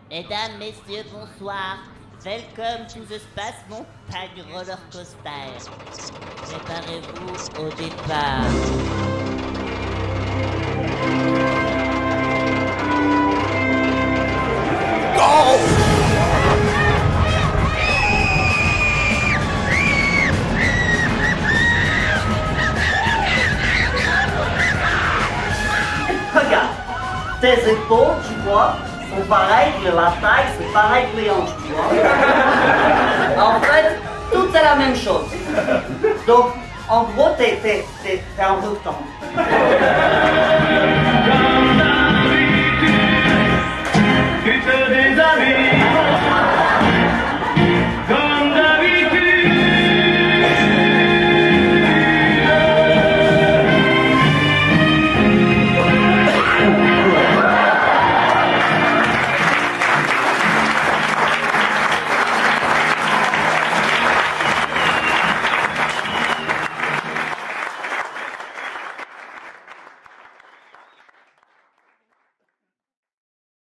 Mesdames, messieurs, bonsoir. Welcome to the Space Montagne Roller Coaster. Préparez-vous au départ. Regarde, tes épaules, tu vois, sont pareilles, la taille, c'est pareil que les hanches, tu vois. En fait, tout est la même chose. Donc, en gros, t'es un rectangle. Tu te déshabilles.